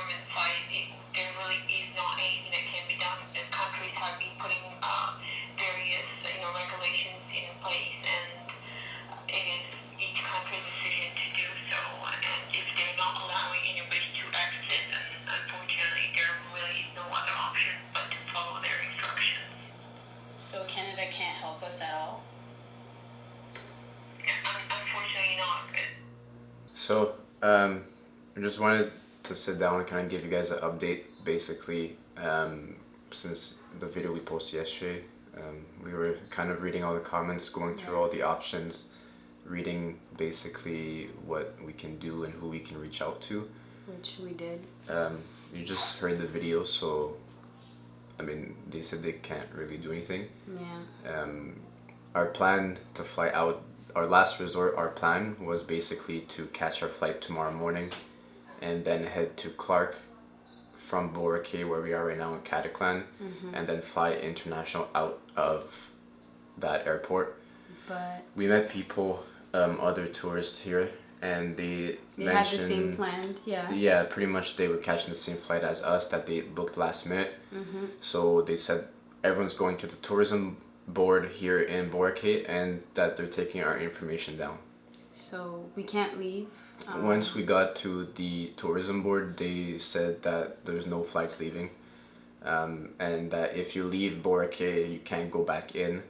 government side, there really is not anything that can be done. The countries have been putting various regulations in place, and it is each country's decision to do so. And if they're not allowing anybody to exit, then unfortunately there really is no other option but to follow their instructions. So Canada can't help us at all? Unfortunately not. So, I just wanted to sit down and kind of give you guys an update, basically, since the video we posted yesterday. We were kind of reading all the comments, going through all the options, reading basically what we can do and who we can reach out to. Which we did. You just heard the video, so, I mean, they said they can't really do anything. Yeah. Our plan to fly out, our last resort, our plan was basically to catch our flight tomorrow morning and then head to Clark from Boracay, where we are right now in Cataclan, and then fly international out of that airport. But we met people, other tourists here, and they mentioned had the same plan, yeah. Yeah, pretty much they were catching the same flight as us that they booked last minute. So they said everyone's going to the tourism board here in Boracay and that they're taking our information down. So we can't leave. Once we got to the tourism board, they said that there's no flights leaving, and that if you leave Boracay, you can't go back in.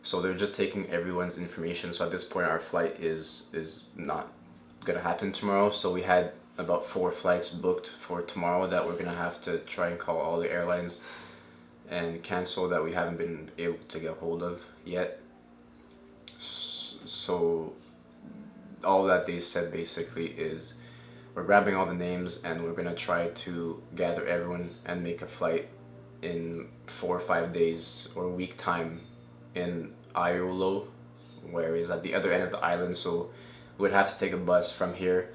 So they're just taking everyone's information. So at this point, our flight is not gonna happen tomorrow. So we had about 4 flights booked for tomorrow that we're gonna have to try and call all the airlines and cancel that we haven't been able to get hold of yet. So all that they said basically is we're grabbing all the names and we're gonna try to gather everyone and make a flight in 4 or 5 days or a week time in Iolo, where is at the other end of the island. So we'd have to take a bus from here,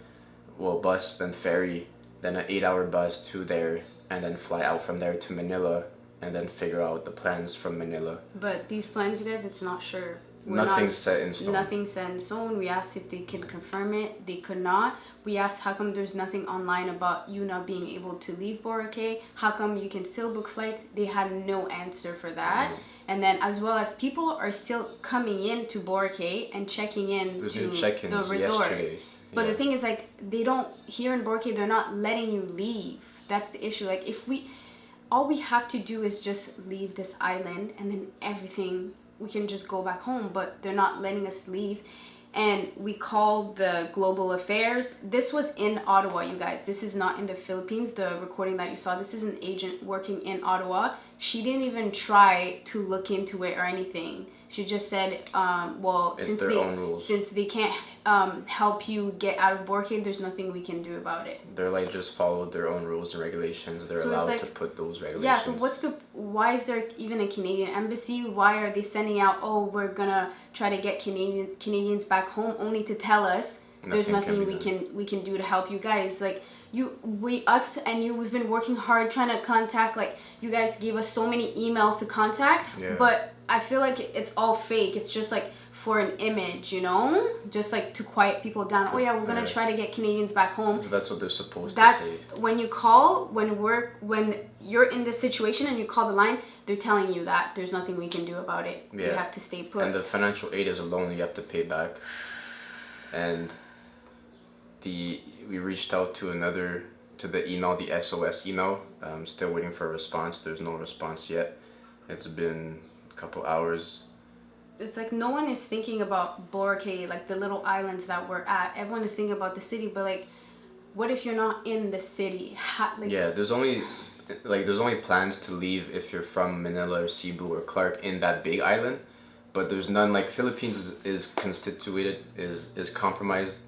well, bus then ferry, then an 8-hour bus to there, and then fly out from there to Manila, and then figure out the plans from Manila. But these plans, you guys, it's not sure. Nothing's set in stone. Nothing's set in stone. We asked if they could confirm it. They could not. We asked how come there's nothing online about you not being able to leave Boracay. How come you can still book flights? They had no answer for that. And then as well as people are still coming in to Boracay and checking in to the resort. Yesterday. But the thing is, like, they don't, here in Boracay, they're not letting you leave. That's the issue. Like, all we have to do is just leave this island and then everything, we can just go back home, but they're not letting us leave. And we called the global affairs. This was in Ottawa, you guys. This is not in the Philippines, the recording that you saw. This is an agent working in Ottawa. She didn't even try to look into it or anything. She just said, well, since they can't help you get out of Boracay, there's nothing we can do about it. They're like, just follow their own rules and regulations. They're allowed to put those regulations. Yeah, so why is there even a Canadian embassy? Why are they sending out, oh, we're gonna try to get Canadians back home, only to tell us there's nothing we can do to help you guys? Like, us and you, we've been working hard trying to contact, like, you guys gave us so many emails to contact, but I feel like it's all fake. It's just like for an image, you know, just like to quiet people down. Oh yeah, we're gonna try to get Canadians back home. So that's what they're supposed to say. That's when you call, when you're in this situation and you call the line, they're telling you that there's nothing we can do about it. You have to stay put. And the financial aid is a loan you have to pay back. And we reached out to the email, the SOS email. Still waiting for a response. There's no response yet. It's been a couple hours. It's like no one is thinking about Boracay, like the little islands that we're at. Everyone is thinking about the city, but like, what if you're not in the city? There's only plans to leave if you're from Manila or Cebu or Clark in that big island, but there's none. Like, Philippines is constituted, is comprised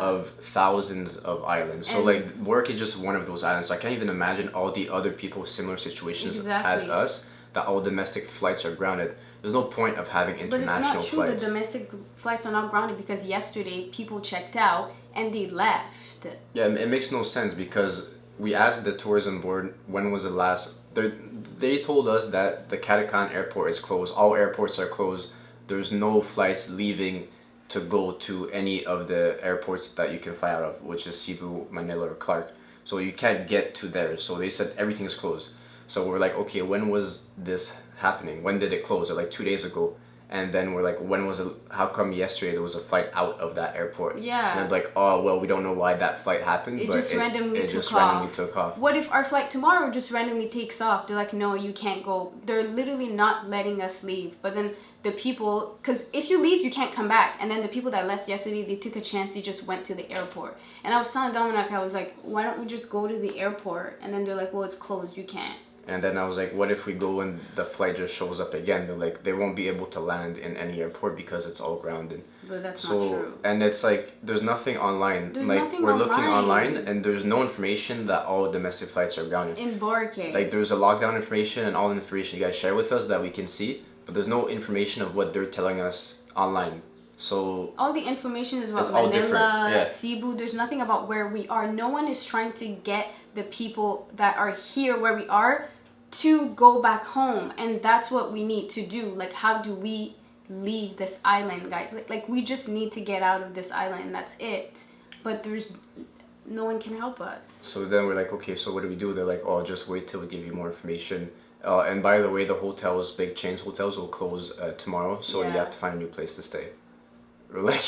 of thousands of islands. So like, Boracay is just one of those islands. So I can't even imagine all the other people similar situations as us, that all domestic flights are grounded. There's no point of having international flights. But it's not true. The domestic flights are not grounded because yesterday people checked out and they left. Yeah, it makes no sense because we asked the tourism board when was the last. They told us that the Cataclan airport is closed. All airports are closed. There's no flights leaving to go to any of the airports that you can fly out of, which is Cebu, Manila, or Clark. so you can't get to there. So they said everything is closed. So we're like, okay, when was this happening? When did it close? They're like 2 days ago. And then we're like, when was it? How come yesterday there was a flight out of that airport? Yeah. And they're like, oh, well, we don't know why that flight happened, but it randomly took off. What if our flight tomorrow just randomly takes off? They're like, no, you can't go. They're literally not letting us leave. But then the people, because if you leave, you can't come back. And then the people that left yesterday, they took a chance. They just went to the airport. And I was telling Dominic, I was like, why don't we just go to the airport? And then they're like, well, it's closed. You can't. And then I was like, what if we go and the flight just shows up again? They're like, they won't be able to land in any airport because it's all grounded. But that's not true. And it's like, there's nothing online. There's like, nothing we're online. looking online and there's no information that all domestic flights are grounded. In Boracay. Like, there's a lockdown information and all the information you guys share with us that we can see, but there's no information of what they're telling us online. So all the information is about Manila, Cebu. There's nothing about where we are. No one is trying to get the people that are here where we are to go back home, and that's what we need to do. Like, how do we leave this island, guys? Like we just need to get out of this island, and that's it. But there's no one can help us. So then we're like, okay, so what do we do? They're like, oh, just wait till we give you more information. And by the way, the hotels, big chains hotels, will close tomorrow, so you have to find a new place to stay. We're like,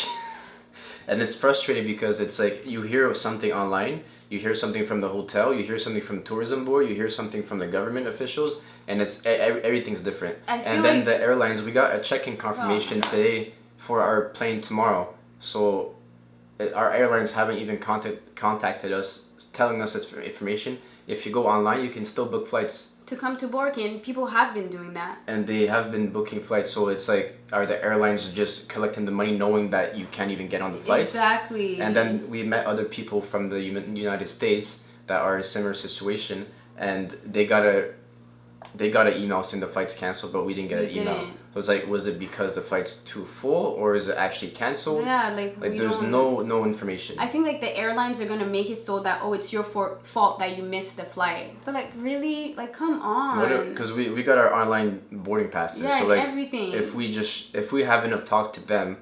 and it's frustrating because it's like you hear something online, you hear something from the hotel, you hear something from the tourism board, you hear something from the government officials, and it's everything's different. And then the airlines, we got a check-in confirmation today for our plane tomorrow. So our airlines haven't even contacted us, telling us this information. If you go online, you can still book flights to come to Boracay, and people have been doing that. And they have been booking flights, so it's like, are the airlines just collecting the money knowing that you can't even get on the flights? Exactly. And then we met other people from the United States that are in a similar situation, and they got an email saying the flight's canceled, but we didn't get an email. So it's like, was it because the flight's too full, or is it actually canceled? Yeah, like there's no information. I think like the airlines are gonna make it so that, oh, it's your fault that you missed the flight. But like, really, like, come on. Because we got our online boarding passes. Yeah, so like everything. If we haven't have talked to them,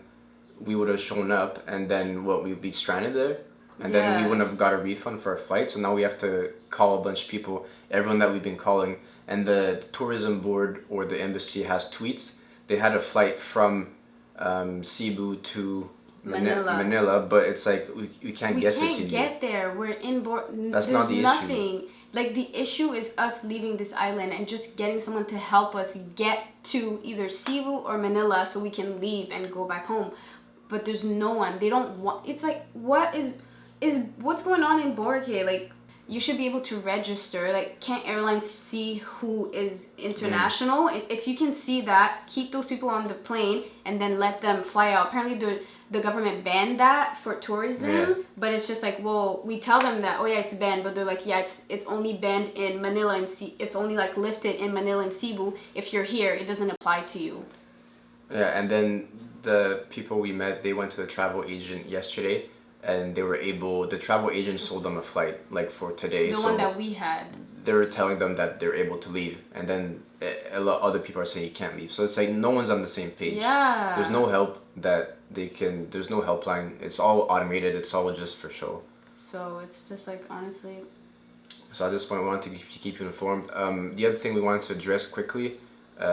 we would have shown up, and then we'd be stranded there, and then we wouldn't have got a refund for our flight. So now we have to call a bunch of people, everyone that we've been calling. And the tourism board or the embassy has tweets. They had a flight from Cebu to Manila, but it's like we can't get to Cebu. We can't get there. We're in That's not the issue. Like, the issue is us leaving this island and just getting someone to help us get to either Cebu or Manila so we can leave and go back home. But there's no one. They don't want. It's like, what's going on in Boracay? Like, you should be able to register. Like, can't airlines see who is international? And if you can see that, keep those people on the plane and then let them fly out. Apparently the government banned that for tourism, but it's just like, well, we tell them that, oh yeah, it's banned, but they're like, yeah, it's only banned in Manila and it's only like lifted in Manila and Cebu. If you're here, it doesn't apply to you. Yeah, and then the people we met, they went to the travel agent yesterday, and the travel agent sold them a flight, like, for today. The one that we had. They were telling them that they're able to leave, and then a lot other people are saying you can't leave. So it's like no one's on the same page. Yeah. There's no help that there's no helpline. It's all automated. It's all just for show. So it's just like, honestly. So at this point, we want to keep you informed. The other thing we wanted to address quickly,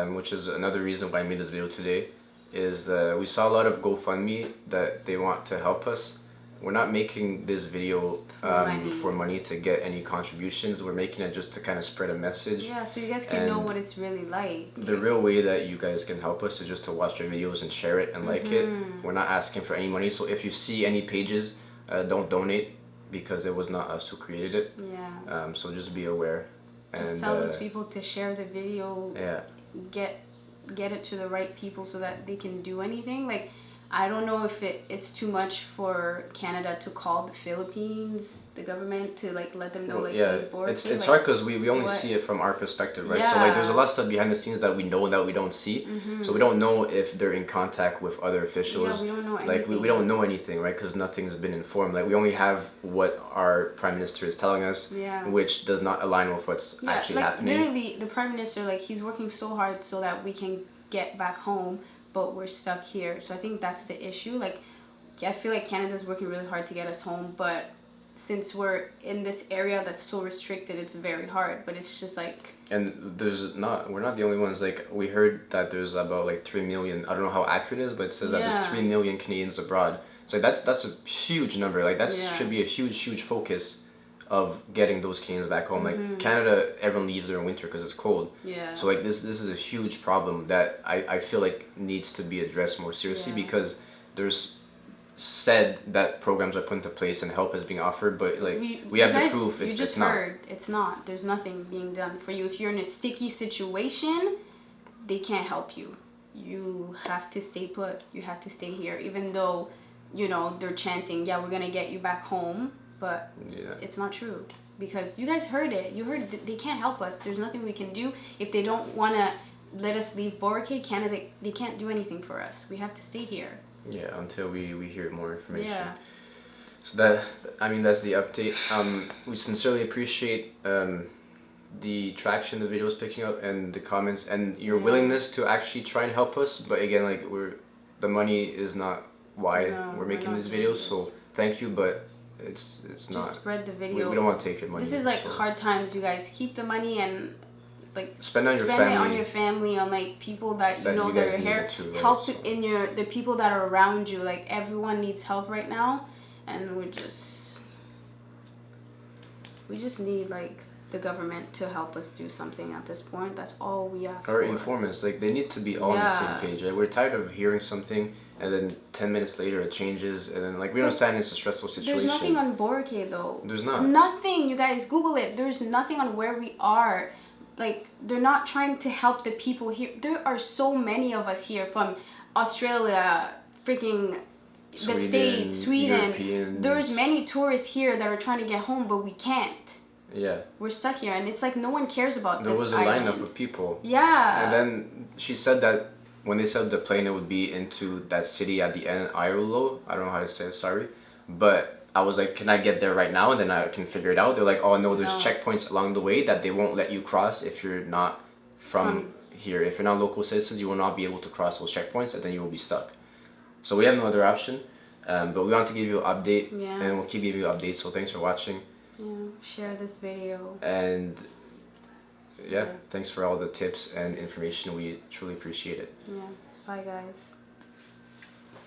which is another reason why I made this video today, is we saw a lot of GoFundMe that they want to help us. We're not making this video for money to get any contributions. We're making it just to kind of spread a message. Yeah, so you guys can know what it's really like. The real way that you guys can help us is just to watch our videos and share it and like it. We're not asking for any money. So if you see any pages, don't donate, because it was not us who created it. Yeah. So just be aware. Just tell those people to share the video. Yeah. Get it to the right people so that they can do anything. Like, I don't know if it's too much for Canada to call the Philippines, the government, to like let them know, like, it's like, hard because we only see it from our perspective, right? So like there's a lot of stuff behind the scenes that we know that we don't see. So we don't know if they're in contact with other officials. Yeah, we don't know anything. Like we don't know anything, right? Because nothing's been informed. Like, we only have what our Prime Minister is telling us, which does not align with what's actually happening. Literally, the Prime Minister, like, he's working so hard so that we can get back home, but we're stuck here. So I think that's the issue. Like, I feel like Canada's working really hard to get us home, but since we're in this area that's so restricted, it's very hard. But it's just like, And we're not the only ones. Like, we heard that there's about like 3 million. I don't know how accurate it is, but it says that there's 3 million Canadians abroad. So that's a huge number. Like, that should be a huge focus of getting those Canadians back home. Like, Canada, everyone leaves during winter because it's cold. yeah. So like this is a huge problem that I feel like needs to be addressed more seriously, because there's said that programs are put into place and help is being offered, but like we have the proof it's not. It's not. There's nothing being done for you. If you're in a sticky situation, they can't help you. You have to stay put. You have to stay here, even though, you know, they're chanting, yeah, we're gonna get you back home, but it's not true, because you guys heard it. You heard it. They can't help us. There's nothing we can do. If they don't want to let us leave Boracay, Canada, they can't do anything for us. We have to stay here. Yeah, until we hear more information. Yeah. So that's the update. We sincerely appreciate the traction the video is picking up, and the comments, and your willingness to actually try and help us. But again, like, the money is not why we're making these videos. So thank you, but it's not. Just spread the video. We don't want to take your money. This is like hard times, you guys. Keep the money and like spend it on your family, on like people that you know that are here. Help in the people that are around you. Like, everyone needs help right now, and we just need like the government to help us do something at this point. That's all we ask for. Or informants, like, they need to be all on the same page. Like, we're tired of hearing something and then 10 minutes later it changes, and then like we understand it's a stressful situation. There's nothing on Boracay though. There's not. Nothing, you guys. Google it. There's nothing on where we are. Like, they're not trying to help the people here. There are so many of us here from Australia, freaking the States, Sweden. Europeans. There's many tourists here that are trying to get home, but we can't. Yeah. We're stuck here, and it's like no one cares about this. There was a lineup of people. Yeah. And then she said that when they said the plane, it would be into that city at the end, Iolo. I don't know how to say it, sorry. But I was like, can I get there right now and then I can figure it out? They're like, oh no, there's checkpoints along the way that they won't let you cross if you're not from here. If you're not local citizens, you will not be able to cross those checkpoints, and then you will be stuck. So we have no other option, but we want to give you an update, and we'll keep giving you updates. So thanks for watching. Yeah, share this video. And thanks for all the tips and information. We truly appreciate it. Yeah, bye guys.